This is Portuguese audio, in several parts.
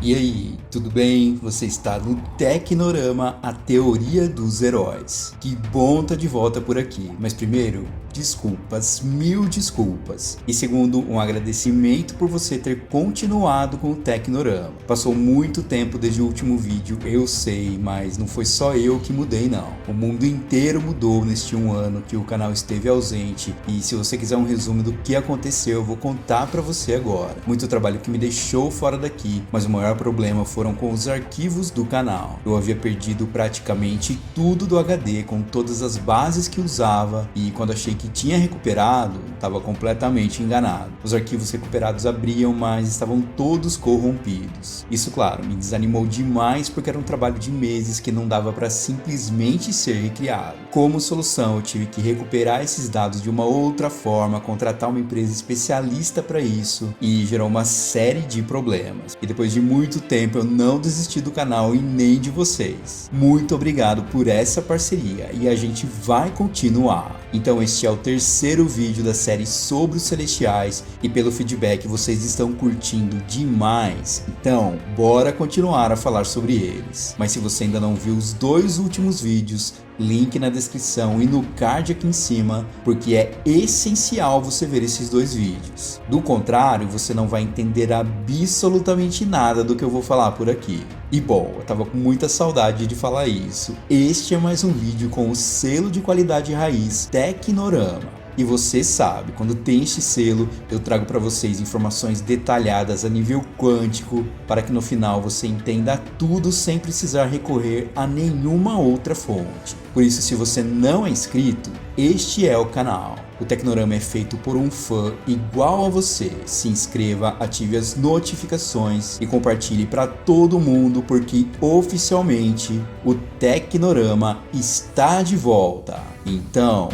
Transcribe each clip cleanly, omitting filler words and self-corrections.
E aí, tudo bem? Você está no Tecnorama, a teoria dos heróis. Que bom estar de volta por aqui, mas primeiro, desculpas, mil desculpas. E segundo, um agradecimento por você ter continuado com o Tecnorama. Passou muito tempo desde o último vídeo, eu sei, mas não foi só eu que mudei não. O mundo inteiro mudou neste um ano que o canal esteve ausente, e se você quiser um resumo do que aconteceu, eu vou contar pra você agora. Muito trabalho que me deixou fora daqui, mas o maior problema foram com os arquivos do canal. Eu havia perdido praticamente tudo do HD com todas as bases que usava, e quando achei que tinha recuperado, estava completamente enganado. Os arquivos recuperados abriam, mas estavam todos corrompidos. Isso, claro, me desanimou demais porque era um trabalho de meses que não dava para simplesmente ser recriado. Como solução, eu tive que recuperar esses dados de uma outra forma, contratar uma empresa especialista para isso, e gerou uma série de problemas. E depois de muito tempo eu não desisti do canal e nem de vocês. Muito obrigado por essa parceria e a gente vai continuar. Então este é o terceiro vídeo da série sobre os Celestiais e pelo feedback vocês estão curtindo demais. Então bora continuar a falar sobre eles. Mas se você ainda não viu os dois últimos vídeos, link na descrição e no card aqui em cima, porque é essencial você ver esses dois vídeos. Do contrário, você não vai entender absolutamente nada do que eu vou falar por aqui. E bom, eu tava com muita saudade de falar isso. Este é mais um vídeo com o selo de qualidade raiz Tecnorama. E você sabe, quando tem este selo, eu trago para vocês informações detalhadas a nível quântico, para que no final você entenda tudo sem precisar recorrer a nenhuma outra fonte. Por isso, se você não é inscrito, este é o canal. O Tecnorama é feito por um fã igual a você. Se inscreva, ative as notificações e compartilhe para todo mundo, porque oficialmente o Tecnorama está de volta. Então,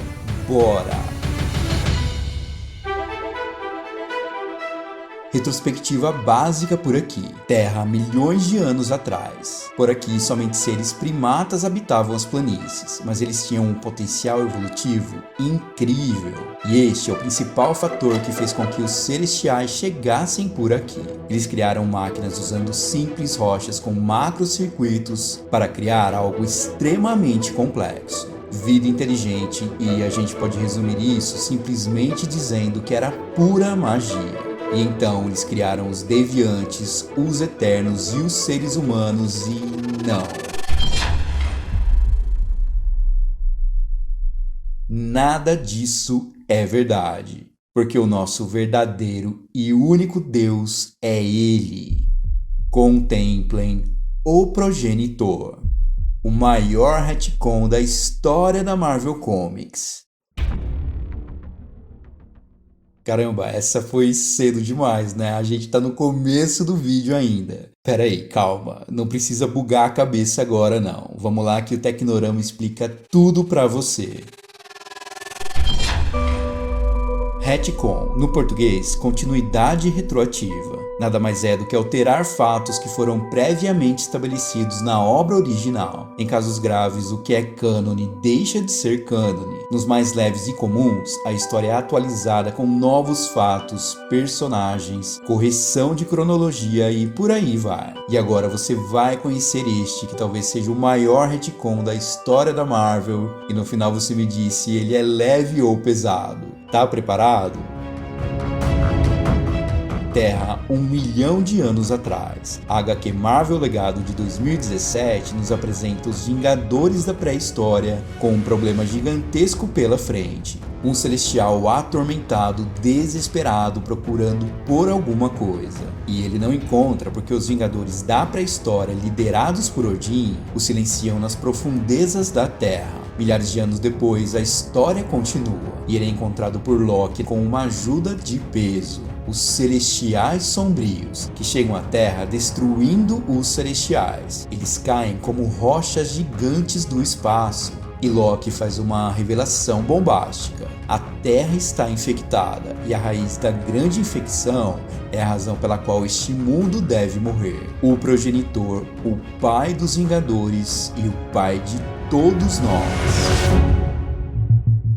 bora! Retrospectiva básica por aqui. Terra há milhões de anos atrás. Por aqui somente seres primatas habitavam as planícies, mas eles tinham um potencial evolutivo incrível. E este é o principal fator que fez com que os celestiais chegassem por aqui. Eles criaram máquinas usando simples rochas com macrocircuitos para criar algo extremamente complexo. Vida inteligente, e a gente pode resumir isso simplesmente dizendo que era pura magia. E então eles criaram os deviantes, os eternos e os seres humanos e não. Nada disso é verdade, porque o nosso verdadeiro e único Deus é Ele. Contemplem o Progenitor, o maior retcon da história da Marvel Comics. Caramba, essa foi cedo demais, né? A gente tá no começo do vídeo ainda. Pera aí, calma, não precisa bugar a cabeça agora não. Vamos lá que o Tecnorama explica tudo pra você. Retcon, no português, continuidade retroativa. Nada mais é do que alterar fatos que foram previamente estabelecidos na obra original. Em casos graves, o que é cânone deixa de ser cânone. Nos mais leves e comuns, a história é atualizada com novos fatos, personagens, correção de cronologia e por aí vai. E agora você vai conhecer este que talvez seja o maior retcon da história da Marvel, e no final você me diz se ele é leve ou pesado. Tá preparado? Terra 1 milhão de anos atrás. A HQ Marvel Legado de 2017 nos apresenta os Vingadores da pré-história com um problema gigantesco pela frente. Um celestial atormentado, desesperado, procurando por alguma coisa. E ele não encontra porque os Vingadores da pré-história, liderados por Odin, o silenciam nas profundezas da Terra. Milhares de anos depois, a história continua e ele é encontrado por Loki com uma ajuda de peso. Os Celestiais Sombrios, que chegam à Terra destruindo os Celestiais. Eles caem como rochas gigantes do espaço. E Loki faz uma revelação bombástica. A Terra está infectada e a raiz da grande infecção é a razão pela qual este mundo deve morrer. O Progenitor, o pai dos Vingadores e o pai de todos nós.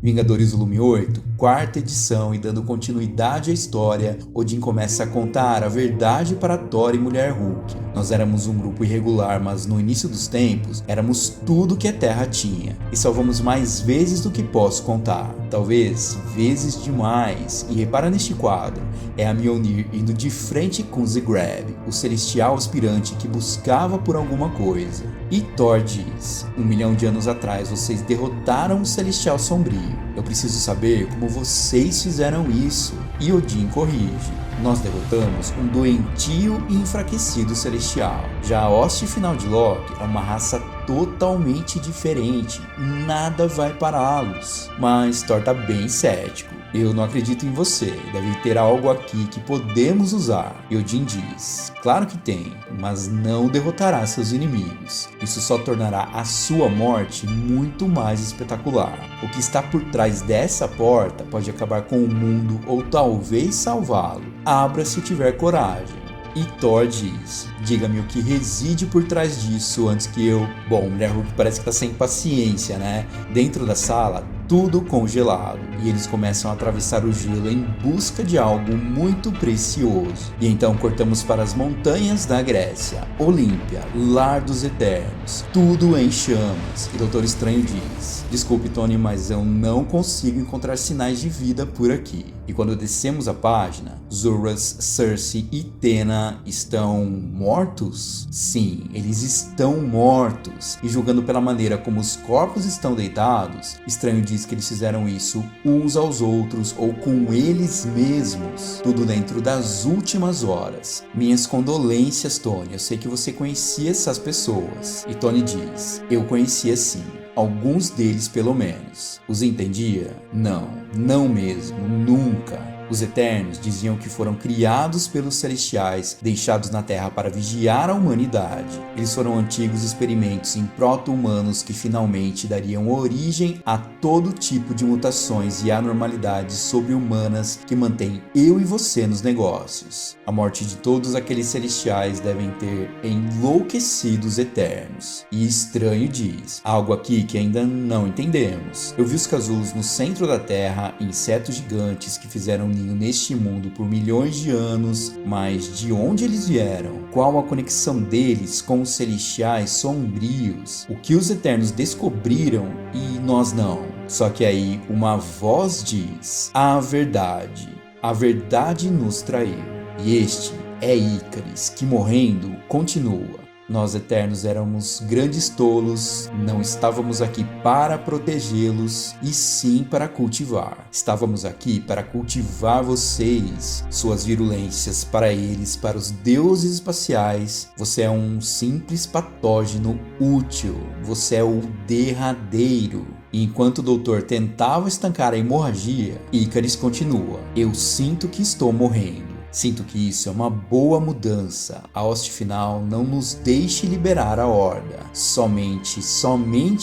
Vingadores Volume 8, quarta edição e dando continuidade à história, Odin começa a contar a verdade para Thor e Mulher Hulk. Nós éramos um grupo irregular, mas no início dos tempos, éramos tudo que a Terra tinha. E salvamos mais vezes do que posso contar. Talvez vezes demais. E repara neste quadro, é a Mjolnir indo de frente com Zgrab, o celestial aspirante que buscava por alguma coisa. E Thor diz: 1 milhão de anos atrás vocês derrotaram o celestial sombrio. Eu preciso saber como vocês fizeram isso. E Odin corrige: nós derrotamos um doentio e enfraquecido celestial. Já a hoste final de Loki é uma raça totalmente diferente, nada vai pará-los. Mas Thor tá bem cético. Eu não acredito em você, deve ter algo aqui que podemos usar. E Odin diz: claro que tem, mas não derrotará seus inimigos. Isso só tornará a sua morte muito mais espetacular. O que está por trás dessa porta pode acabar com o mundo ou talvez salvá-lo. Abra se tiver coragem. E Thor diz: diga-me o que reside por trás disso antes que eu... Bom, Mulher Hulk parece que tá sem paciência, né? Dentro da sala, tudo congelado, e eles começam a atravessar o gelo em busca de algo muito precioso. E então cortamos para as montanhas da Grécia, Olímpia, lar dos Eternos, tudo em chamas. E Doutor Estranho diz: desculpe, Tony, mas eu não consigo encontrar sinais de vida por aqui. E quando descemos a página, Zuras, Cersei e Tena estão mortos? Sim, eles estão mortos. E julgando pela maneira como os corpos estão deitados, Estranho diz que eles fizeram isso uns aos outros ou com eles mesmos. Tudo dentro das últimas horas. Minhas condolências, Tony. Eu sei que você conhecia essas pessoas. E Tony diz: eu conhecia sim. Alguns deles, pelo menos. Os entendia? Não, não mesmo, nunca. Os Eternos diziam que foram criados pelos Celestiais, deixados na Terra para vigiar a humanidade. Eles foram antigos experimentos em proto-humanos que finalmente dariam origem a todo tipo de mutações e anormalidades sobre-humanas que mantêm eu e você nos negócios. A morte de todos aqueles Celestiais devem ter enlouquecido os Eternos. E Estranho diz: algo aqui que ainda não entendemos. Eu vi os casulos no centro da Terra, insetos gigantes que fizeram ninho neste mundo por milhões de anos, mas de onde eles vieram? Qual a conexão deles com os Celestiais sombrios? O que os Eternos descobriram e nós não? Só que aí uma voz diz: a verdade nos traiu. E este é Ícaris, que morrendo continua. Nós Eternos éramos grandes tolos, não estávamos aqui para protegê-los, e sim para cultivar. Estávamos aqui para cultivar vocês, suas virulências para eles, para os deuses espaciais. Você é um simples patógeno útil, você é o derradeiro. E enquanto o doutor tentava estancar a hemorragia, Ícaris continua: eu sinto que estou morrendo. Sinto que isso é uma boa mudança. A hoste final não nos deixe liberar a horda. Somente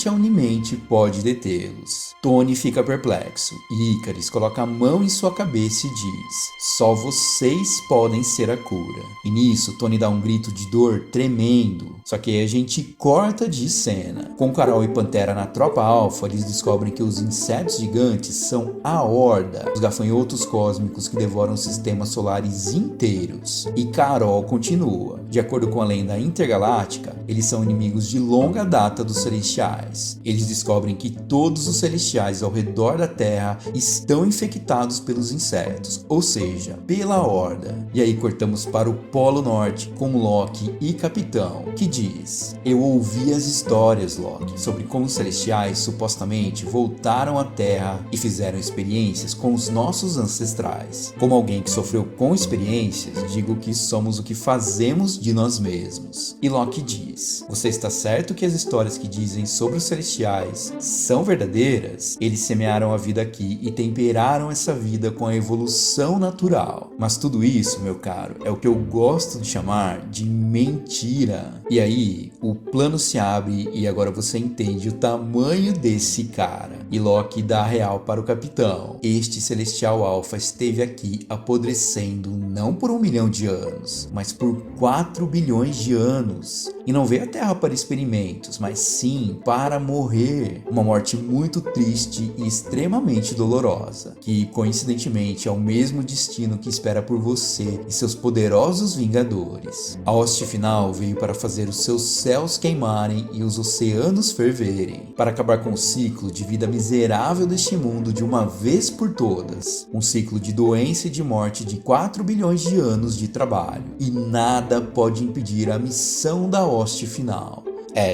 a Unimente pode detê-los. Tony fica perplexo e Ícaris coloca a mão em sua cabeça e diz: só vocês podem ser a cura. E nisso, Tony dá um grito de dor tremendo. Só que aí a gente corta de cena. Com Carol e Pantera na tropa alfa, eles descobrem que os insetos gigantes são a horda, os gafanhotos cósmicos que devoram sistemas solares inteiros. E Carol continua: de acordo com a lenda intergaláctica, eles são inimigos de longa data dos Celestiais. Eles descobrem que todos os Celestiais ao redor da Terra estão infectados pelos insetos, ou seja, pela horda. E aí cortamos para o Polo Norte com Loki e Capitão, que diz: eu ouvi as histórias, Loki, sobre como os Celestiais supostamente voltaram à Terra e fizeram experiências com os nossos ancestrais. Como alguém que sofreu com experiências, digo que somos o que fazemos de nós mesmos. E Loki diz: você está certo que as histórias que dizem sobre os Celestiais são verdadeiras? Eles semearam a vida aqui e temperaram essa vida com a evolução natural. Mas tudo isso, meu caro, é o que eu gosto de chamar de mentira. E aí, o plano se abre e agora você entende o tamanho desse cara. E Loki dá a real para o Capitão: este Celestial Alpha esteve aqui apodrecendo não por 1 milhão de anos, mas por 4 bilhões de anos. E não veio à Terra para experimentos, mas sim para morrer. Uma morte muito triste e extremamente dolorosa, que coincidentemente é o mesmo destino que espera por você e seus poderosos vingadores. A hoste final veio para fazer os seus céus queimarem e os oceanos ferverem, para acabar com o ciclo de vida miserável deste mundo de uma vez por todas. Um ciclo de doença e de morte de 4 bilhões de anos de trabalho. E nada pode impedir a missão da hoste final.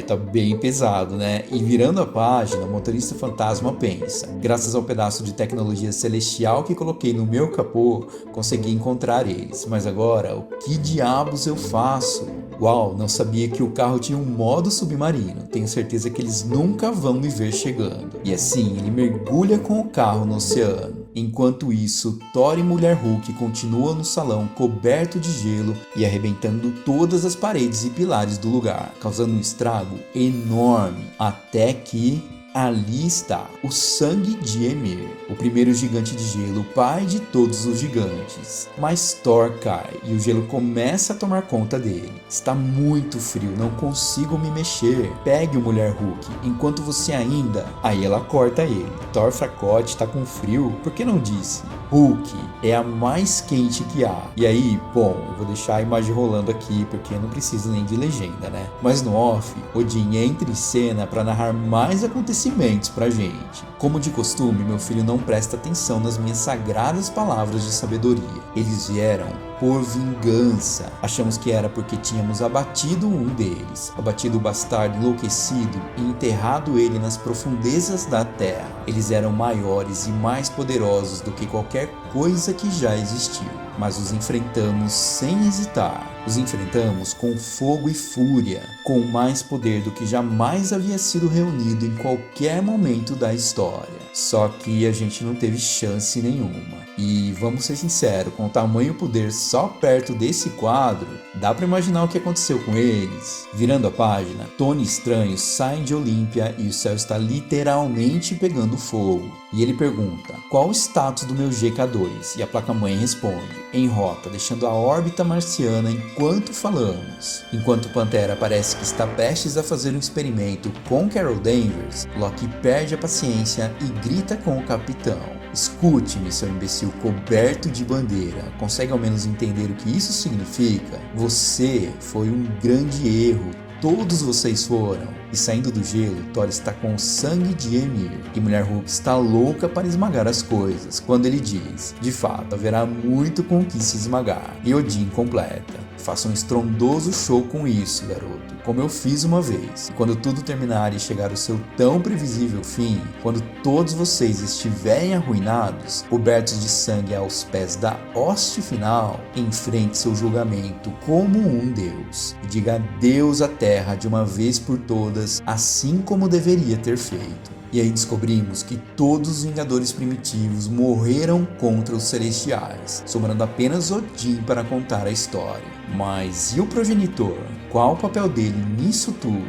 Tá bem pesado, né? E virando a página, o motorista fantasma pensa: graças ao pedaço de tecnologia celestial que coloquei no meu capô, consegui encontrar eles. Mas agora, o que diabos eu faço? Uau, não sabia que o carro tinha um modo submarino. Tenho certeza que eles nunca vão me ver chegando. E assim, ele mergulha com o carro no oceano. Enquanto isso, Thor e Mulher Hulk continuam no salão coberto de gelo e arrebentando todas as paredes e pilares do lugar, causando um estrago enorme, até que ali está o sangue de Ymir, o primeiro gigante de gelo, pai de todos os gigantes. Mas Thor cai e o gelo começa a tomar conta dele. Está muito frio, não consigo me mexer. Pegue o Mulher Hulk, enquanto você ainda... Aí ela corta ele. Thor fracote, está com frio, por que não disse? Hulk é a mais quente que há. E aí, bom, eu vou deixar a imagem rolando aqui, porque eu não preciso nem de legenda, né? Mas no off, Odin entra em cena para narrar mais acontecimentos pra gente. Como de costume, meu filho não presta atenção nas minhas sagradas palavras de sabedoria. Eles vieram por vingança. Achamos que era porque tínhamos abatido um deles, abatido o bastardo enlouquecido e enterrado ele nas profundezas da terra. Eles eram maiores e mais poderosos do que qualquer coisa que já existiu, mas os enfrentamos sem hesitar. Os enfrentamos com fogo e fúria, com mais poder do que jamais havia sido reunido em qualquer momento da história. Só que a gente não teve chance nenhuma. E vamos ser sinceros, com o tamanho poder só perto desse quadro, dá pra imaginar o que aconteceu com eles. Virando a página, Tony e Estranho saem de Olímpia e o céu está literalmente pegando fogo. E ele pergunta: qual o status do meu GK2? E a placa-mãe responde: em rota, deixando a órbita marciana enquanto falamos. Enquanto Pantera parece que está prestes a fazer um experimento com Carol Danvers, Loki perde a paciência e grita com o capitão: escute-me, seu imbecil coberto de bandeira. Consegue ao menos entender o que isso significa? Você foi um grande erro. Todos vocês foram. E saindo do gelo, Thor está com o sangue de Ymir. E Mulher Hulk está louca para esmagar as coisas, quando ele diz: de fato, haverá muito com o que se esmagar. E Odin completa: faça um estrondoso show com isso, garoto, como eu fiz uma vez. E quando tudo terminar e chegar ao seu tão previsível fim, quando todos vocês estiverem arruinados, cobertos de sangue aos pés da hoste final, enfrente seu julgamento como um deus. E diga adeus à terra de uma vez por todas, assim como deveria ter feito. E aí descobrimos que todos os Vingadores primitivos morreram contra os Celestiais, sobrando apenas Odin para contar a história. Mas e o progenitor? Qual o papel dele nisso tudo?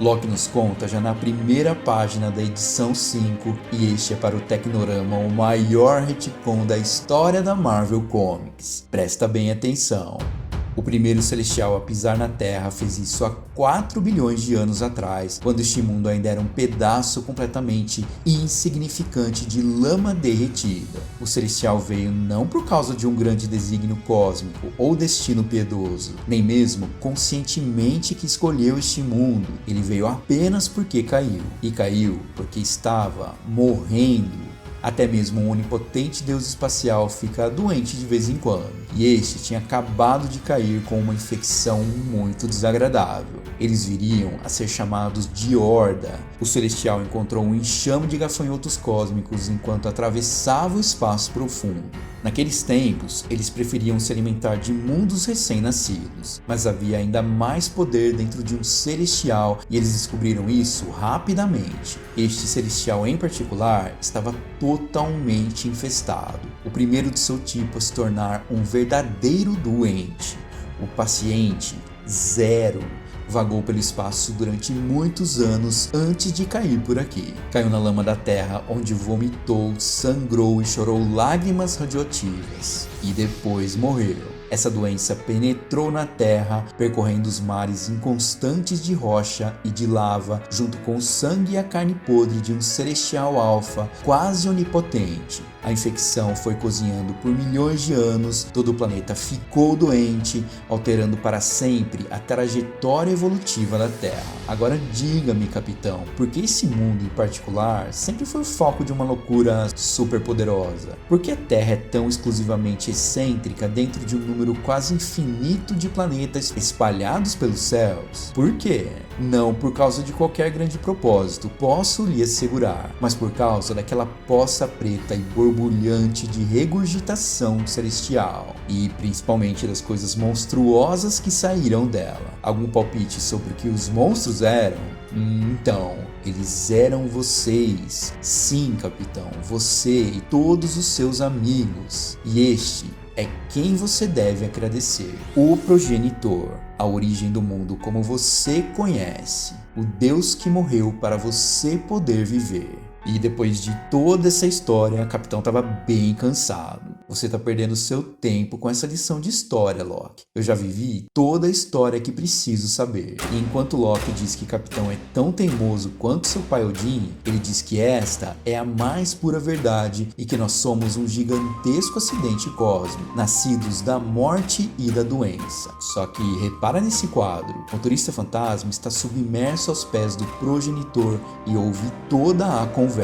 Loki nos conta já na primeira página da edição 5, e este é para o Tecnorama o maior retcon da história da Marvel Comics. Presta bem atenção. O primeiro celestial a pisar na Terra fez isso há 4 bilhões de anos atrás, quando este mundo ainda era um pedaço completamente insignificante de lama derretida. O celestial veio não por causa de um grande desígnio cósmico ou destino piedoso, nem mesmo conscientemente que escolheu este mundo. Ele veio apenas porque caiu, e caiu porque estava morrendo. Até mesmo um onipotente deus espacial fica doente de vez em quando, e este tinha acabado de cair com uma infecção muito desagradável. Eles viriam a ser chamados de Horda. O Celestial encontrou um enxame de gafanhotos cósmicos enquanto atravessava o espaço profundo. Naqueles tempos, eles preferiam se alimentar de mundos recém-nascidos, mas havia ainda mais poder dentro de um Celestial e eles descobriram isso rapidamente. Este Celestial em particular estava totalmente infestado, o primeiro de seu tipo a se tornar um verdadeiro doente. O paciente zero vagou pelo espaço durante muitos anos antes de cair por aqui. Caiu na lama da Terra, onde vomitou, sangrou e chorou lágrimas radioativas. E depois morreu. Essa doença penetrou na Terra, percorrendo os mares inconstantes de rocha e de lava, junto com o sangue e a carne podre de um celestial alfa quase onipotente. A infecção foi cozinhando por milhões de anos, todo o planeta ficou doente, alterando para sempre a trajetória evolutiva da Terra. Agora diga-me, capitão, por que esse mundo em particular sempre foi o foco de uma loucura super poderosa? Por que a Terra é tão exclusivamente excêntrica dentro de um número quase infinito de planetas espalhados pelos céus? Por quê? Não por causa de qualquer grande propósito, posso lhe assegurar, mas por causa daquela poça preta e borbulhante de regurgitação celestial, e principalmente das coisas monstruosas que saíram dela. Algum palpite sobre o que os monstros eram? Então, eles eram vocês. Sim, capitão, você e todos os seus amigos. E este é quem você deve agradecer: o progenitor, a origem do mundo como você conhece, o Deus que morreu para você poder viver. E depois de toda essa história, o capitão estava bem cansado. Você está perdendo seu tempo com essa lição de história, Loki. Eu já vivi toda a história que preciso saber. E enquanto Loki diz que o capitão é tão teimoso quanto seu pai Odin, ele diz que esta é a mais pura verdade e que nós somos um gigantesco acidente cósmico, nascidos da morte e da doença. Só que repara nesse quadro, o motorista fantasma está submerso aos pés do progenitor e ouve toda a conversa.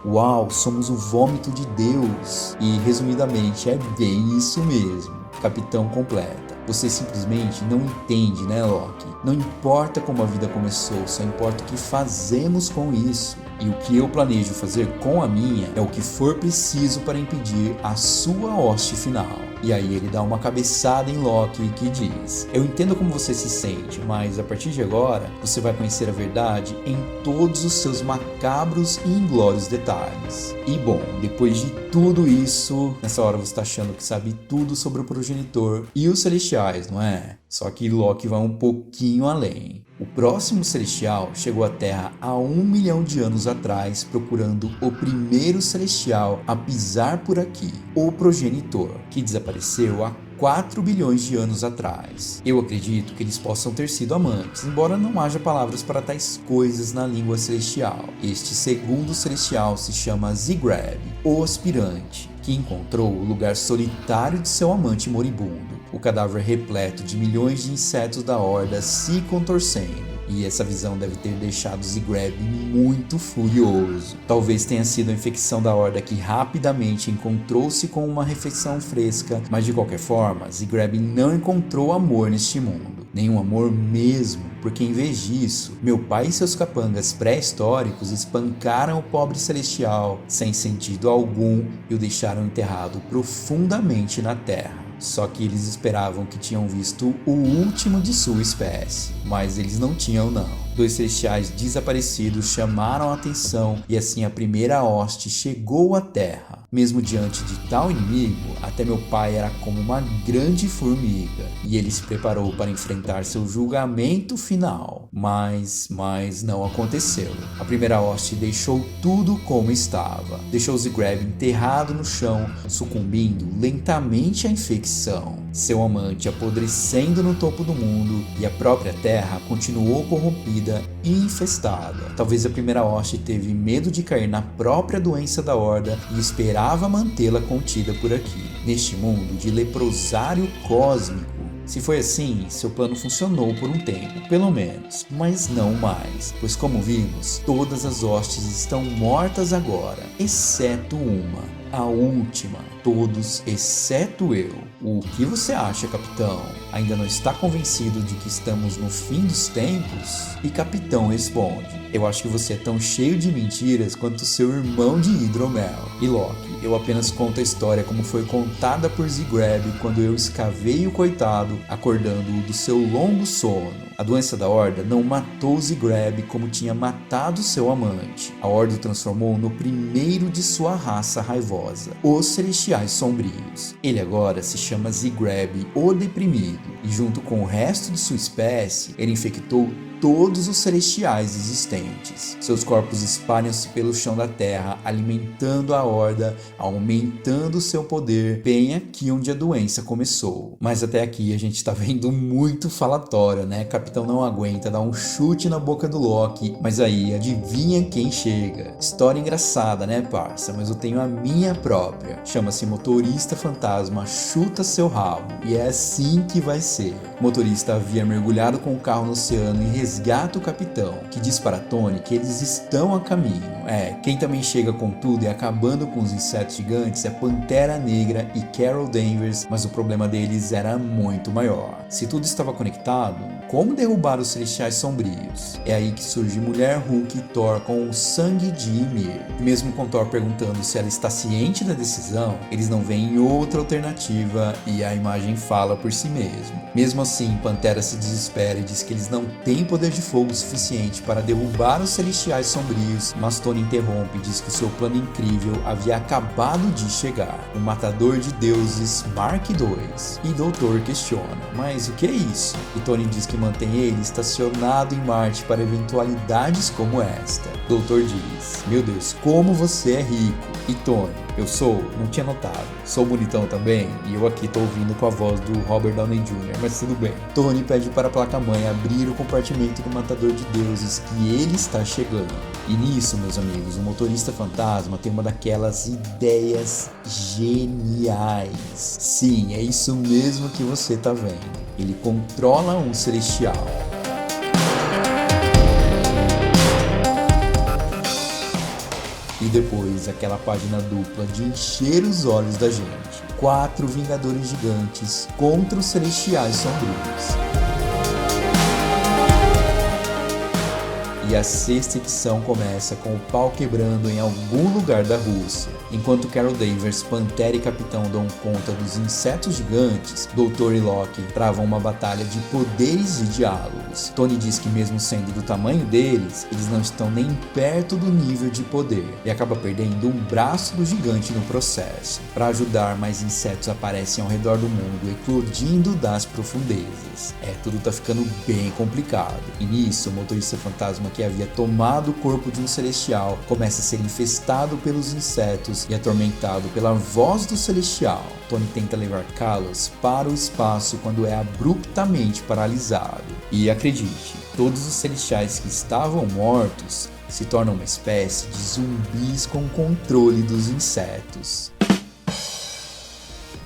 Uau, somos o vômito de Deus. E resumidamente é bem isso mesmo. Capitão completa: você simplesmente não entende, né, Loki? Não importa como a vida começou, só importa o que fazemos com isso. E o que eu planejo fazer com a minha é o que for preciso para impedir a sua hoste final. E aí ele dá uma cabeçada em Loki que diz: eu entendo como você se sente, mas a partir de agora você vai conhecer a verdade em todos os seus macabros e inglórios detalhes. E bom, depois de tudo isso, nessa hora você está achando que sabe tudo sobre o progenitor e os celestiais, não é? Só que Loki vai um pouquinho além. O próximo celestial chegou à Terra há 1 milhão de anos atrás, procurando o primeiro celestial a pisar por aqui, o progenitor, que desapareceu há 4 bilhões de anos atrás. Eu acredito que eles possam ter sido amantes, embora não haja palavras para tais coisas na língua celestial. Este segundo celestial se chama Zigrab, o aspirante, que encontrou o lugar solitário de seu amante moribundo, o cadáver repleto de milhões de insetos da horda se contorcendo. E essa visão deve ter deixado Zigrab muito furioso. Talvez tenha sido a infecção da horda que rapidamente encontrou-se com uma refeição fresca, mas de qualquer forma, Zigrab não encontrou amor neste mundo. Nenhum amor mesmo, porque em vez disso, meu pai e seus capangas pré-históricos espancaram o pobre celestial sem sentido algum e o deixaram enterrado profundamente na terra. Só que eles esperavam que tinham visto o último de sua espécie, mas eles não tinham não. 2 celestiais desaparecidos chamaram a atenção e assim a primeira hoste chegou à Terra. Mesmo diante de tal inimigo, até meu pai era como uma grande formiga e ele se preparou para enfrentar seu julgamento final. Mas não aconteceu. A primeira hoste deixou tudo como estava. Deixou Zigrab enterrado no chão, sucumbindo lentamente à infecção. Seu amante apodrecendo no topo do mundo e a própria Terra continuou corrompida e infestada. Talvez a primeira hoste teve medo de cair na própria doença da horda e esperava mantê-la contida por aqui, neste mundo de leprosário cósmico. Se foi assim, seu plano funcionou por um tempo, pelo menos, mas não mais, pois como vimos, todas as hostes estão mortas agora, exceto uma, a última, todos exceto eu. O que você acha, capitão? Ainda não está convencido de que estamos no fim dos tempos? E capitão responde: eu acho que você é tão cheio de mentiras quanto seu irmão de hidromel. E Loki: eu apenas conto a história como foi contada por Zigrab quando eu escavei o coitado, acordando-o do seu longo sono. A doença da Horda não matou Zigrab como tinha matado seu amante. A Horda o transformou no primeiro de sua raça raivosa, os Celestiais Sombrios. Ele agora se chama Zigrab, o Deprimido, e junto com o resto de sua espécie, ele infectou todos os celestiais existentes. Seus corpos espalham-se pelo chão da terra, alimentando a horda, aumentando seu poder, bem aqui onde a doença começou. Mas até aqui a gente tá vendo muito falatório, né? Capitão não aguenta, dá um chute na boca do Loki, mas aí adivinha quem chega? História engraçada, né, parça? Mas eu tenho a minha própria. Chama-se Motorista Fantasma Chuta Seu Rabo. E é assim que vai ser. O motorista havia mergulhado com o carro no oceano e resgata o capitão, que diz para Tony que eles estão a caminho. Quem também chega com tudo e acabando com os insetos gigantes é Pantera Negra e Carol Danvers, mas o problema deles era muito maior. Se tudo estava conectado, como derrubar os celestiais sombrios? É aí que surge Mulher Hulk e Thor com o sangue de Ymir. Mesmo com Thor perguntando se ela está ciente da decisão, eles não veem outra alternativa e a imagem fala por si mesmo. Mesmo assim, Pantera se desespera e diz que eles não têm poder de fogo suficiente para derrubar os celestiais sombrios, mas Tony interrompe e diz que seu plano incrível havia acabado de chegar, o matador de deuses Mark II. E Doutor questiona, mas o que é isso? E Tony diz que mantém ele estacionado em Marte para eventualidades como esta. Doutor diz, meu Deus, como você é rico. E Tony, eu sou? Não tinha notado. Sou bonitão também? E eu aqui tô ouvindo com a voz do Robert Downey Jr., mas tudo bem. Tony pede para a placa-mãe abrir o compartimento do matador de deuses que ele está chegando. E nisso, meus amigos, o motorista fantasma tem uma daquelas ideias geniais. Sim, é isso mesmo que você tá vendo. Ele controla um celestial. E depois aquela página dupla de encher os olhos da gente. 4 Vingadores Gigantes contra os Celestiais Sombrios. E a sexta edição começa com o pau quebrando em algum lugar da Rússia. Enquanto Carol Danvers, Pantera e Capitão dão conta dos insetos gigantes, Doutor e Loki travam uma batalha de poderes e diálogos. Tony diz que mesmo sendo do tamanho deles, eles não estão nem perto do nível de poder e acaba perdendo um braço do gigante no processo. Para ajudar, mais insetos aparecem ao redor do mundo, eclodindo das profundezas. Tudo tá ficando bem complicado. E nisso, o motorista fantasma que havia tomado o corpo de um celestial começa a ser infestado pelos insetos e atormentado pela voz do celestial. Tony tenta levar Kalos para o espaço quando é abruptamente paralisado. E acredite, todos os celestiais que estavam mortos se tornam uma espécie de zumbis com controle dos insetos.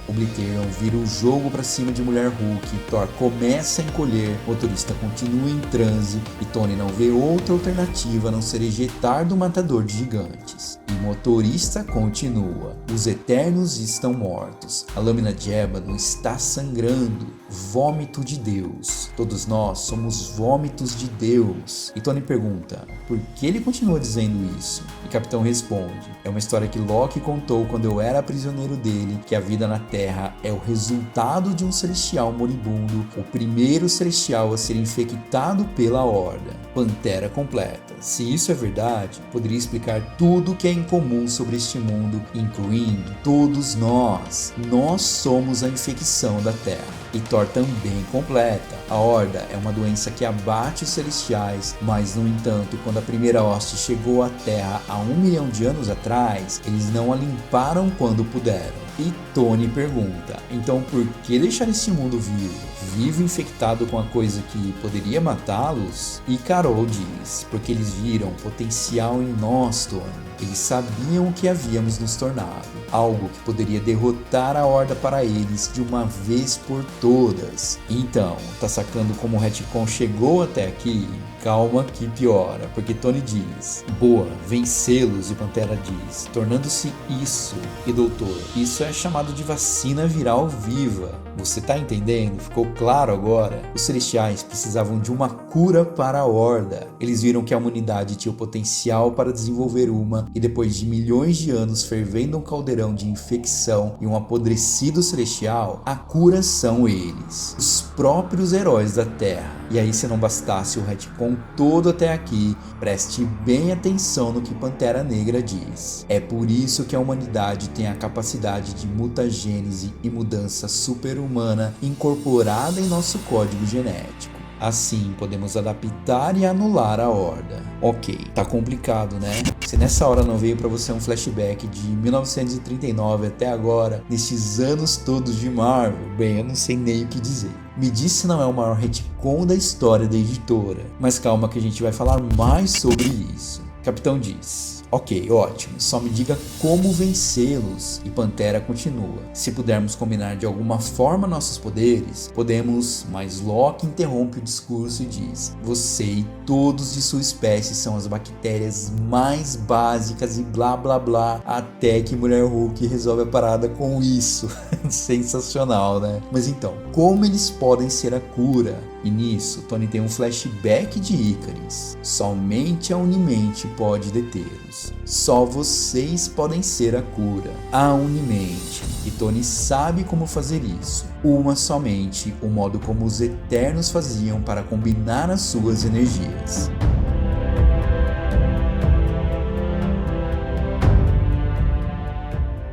Obliteron vira o jogo pra cima de Mulher Hulk, Thor começa a encolher, o motorista continua em transe e Tony não vê outra alternativa a não ser ejetar do matador de gigantes. E o motorista continua. Os Eternos estão mortos. A lâmina de ébano está sangrando. Vômito de Deus. Todos nós somos vômitos de Deus. E Tony pergunta, por que ele continua dizendo isso? E Capitão responde, é uma história que Loki contou quando eu era prisioneiro dele, que a vida na Terra é o resultado de um celestial moribundo, o primeiro celestial a ser infectado pela Horda. Pantera completa. Se isso é verdade, poderia explicar tudo que é incomum sobre este mundo, incluindo todos nós. Nós somos a infecção da Terra. E Thor também completa. A Horda é uma doença que abate os celestiais, mas no entanto, quando a primeira hoste chegou à Terra há 1 milhão de anos atrás, eles não a limparam quando puderam. E Tony pergunta, então por que deixar esse mundo vivo infectado com a coisa que poderia matá-los? E Carol diz, porque eles viram potencial em nós, Tony. Eles sabiam o que havíamos nos tornado, algo que poderia derrotar a Horda para eles de uma vez por todas. Então, tá sacando como o retcon chegou até aqui? Calma que piora, porque Tony diz, boa, vencê-los, e Pantera diz, tornando-se isso. E doutor, isso é chamado de vacina viral viva. Você tá entendendo? Ficou claro agora? Os celestiais precisavam de uma cura para a Horda. Eles viram que a humanidade tinha o potencial para desenvolver uma, e depois de milhões de anos fervendo um caldeirão de infecção e um apodrecido celestial, a cura são eles. Os próprios heróis da Terra. E aí, se não bastasse o retcon todo até aqui, preste bem atenção no que Pantera Negra diz. É por isso que a humanidade tem a capacidade de mutagênese e mudança super-humana incorporada em nosso código genético. Assim, podemos adaptar e anular a horda. Ok, tá complicado, né? Se nessa hora não veio pra você um flashback de 1939 até agora, nesses anos todos de Marvel, bem, eu não sei nem o que dizer. Me diz se não é o maior retcon da história da editora, mas calma que a gente vai falar mais sobre isso. Capitão diz: ok, ótimo, só me diga como vencê-los. E Pantera continua: se pudermos combinar de alguma forma nossos poderes, podemos. Mas Loki interrompe o discurso e diz: você e todos de sua espécie são as bactérias mais básicas e blá blá blá. Até que Mulher Hulk resolve a parada com isso. Sensacional, né? Mas então, como eles podem ser a cura? E nisso, Tony tem um flashback de Ícaris. Somente a Unimente pode detê-los. Só vocês podem ser a cura. A Unimente. E Tony sabe como fazer isso. Uma somente, o modo como os Eternos faziam para combinar as suas energias.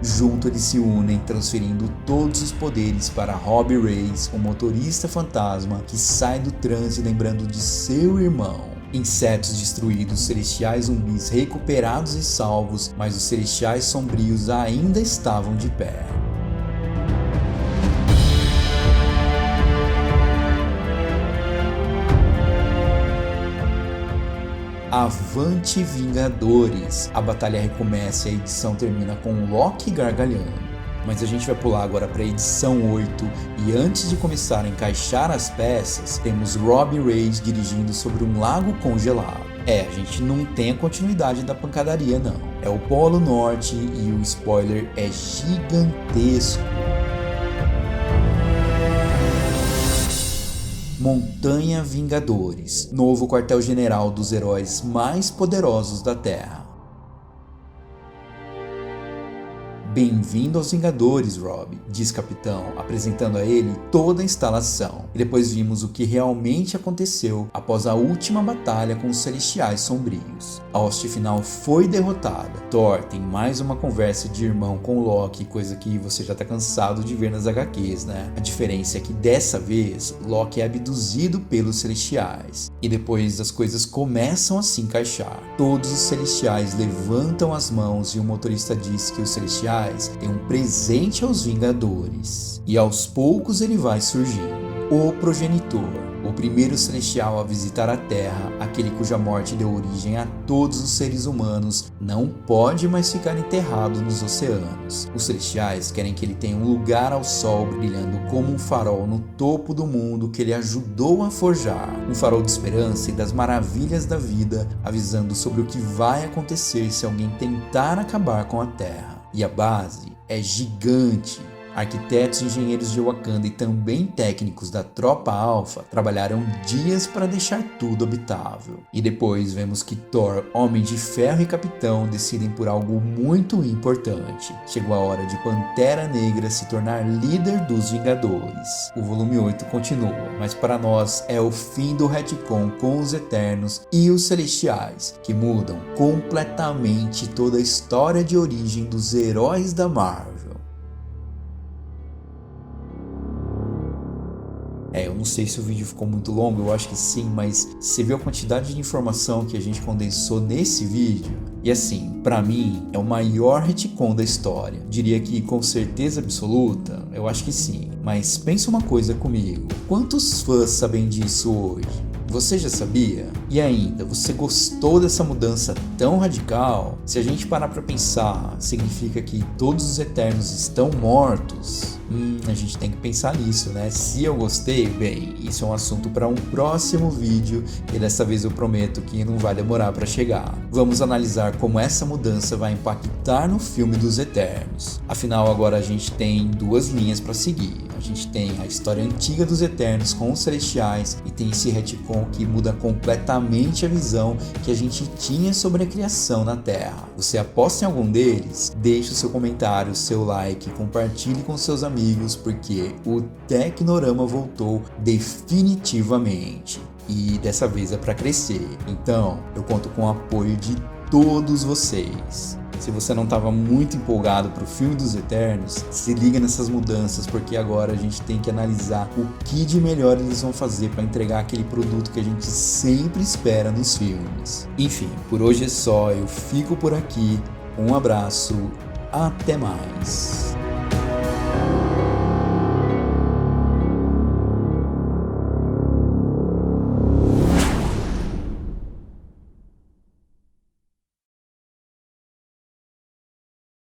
Junto eles se unem, transferindo todos os poderes para Robbie Reyes, o motorista fantasma que sai do transe lembrando de seu irmão. Insetos destruídos, celestiais zumbis recuperados e salvos, mas os celestiais sombrios ainda estavam de pé. Avante Vingadores! A batalha recomeça e a edição termina com Loki gargalhando. Mas a gente vai pular agora para a edição 8 e antes de começar a encaixar as peças, temos Robbie Reyes dirigindo sobre um lago congelado. A gente não tem a continuidade da pancadaria não. É o Polo Norte e o spoiler é gigantesco. Montanha Vingadores, novo quartel-general dos heróis mais poderosos da Terra. Bem-vindo aos Vingadores, Robbie, diz Capitão, apresentando a ele toda a instalação. E depois vimos o que realmente aconteceu após a última batalha com os Celestiais Sombrios. A hoste final foi derrotada. Thor tem mais uma conversa de irmão com Loki, coisa que você já tá cansado de ver nas HQs, né? A diferença é que dessa vez, Loki é abduzido pelos Celestiais. E depois as coisas começam a se encaixar. Todos os Celestiais levantam as mãos e o motorista diz que os Celestiais tem um presente aos Vingadores. E aos poucos ele vai surgindo. O Progenitor, o primeiro celestial a visitar a Terra, aquele cuja morte deu origem a todos os seres humanos, não pode mais ficar enterrado nos oceanos. Os celestiais querem que ele tenha um lugar ao sol brilhando como um farol no topo do mundo que ele ajudou a forjar. Um farol de esperança e das maravilhas da vida, avisando sobre o que vai acontecer se alguém tentar acabar com a Terra. E a base é gigante. Arquitetos e engenheiros de Wakanda e também técnicos da Tropa Alpha trabalharam dias para deixar tudo habitável. E depois vemos que Thor, Homem de Ferro e Capitão decidem por algo muito importante. Chegou a hora de Pantera Negra se tornar líder dos Vingadores. O volume 8 continua, mas para nós é o fim do retcon com os Eternos e os Celestiais, que mudam completamente toda a história de origem dos heróis da Marvel. Eu não sei se o vídeo ficou muito longo, eu acho que sim, mas você viu a quantidade de informação que a gente condensou nesse vídeo? E assim, pra mim, é o maior retcon da história. Diria que com certeza absoluta, eu acho que sim. Mas pensa uma coisa comigo, quantos fãs sabem disso hoje? Você já sabia? E ainda, você gostou dessa mudança tão radical? Se a gente parar pra pensar, significa que todos os Eternos estão mortos? A gente tem que pensar nisso, né? Se eu gostei, bem, isso é um assunto para um próximo vídeo e dessa vez eu prometo que não vai demorar para chegar. Vamos analisar como essa mudança vai impactar no filme dos Eternos. Afinal, agora a gente tem duas linhas para seguir. A gente tem a história antiga dos Eternos com os Celestiais e tem esse retcon que muda completamente a visão que a gente tinha sobre a criação na Terra. Você aposta em algum deles? Deixe o seu comentário, seu like, compartilhe com seus amigos amigos, porque o Tecnorama voltou definitivamente. E dessa vez é para crescer. Então, eu conto com o apoio de todos vocês. Se você não estava muito empolgado para o filme dos Eternos, se liga nessas mudanças, porque agora a gente tem que analisar o que de melhor eles vão fazer para entregar aquele produto que a gente sempre espera nos filmes. Enfim, por hoje é só, eu fico por aqui, um abraço, até mais!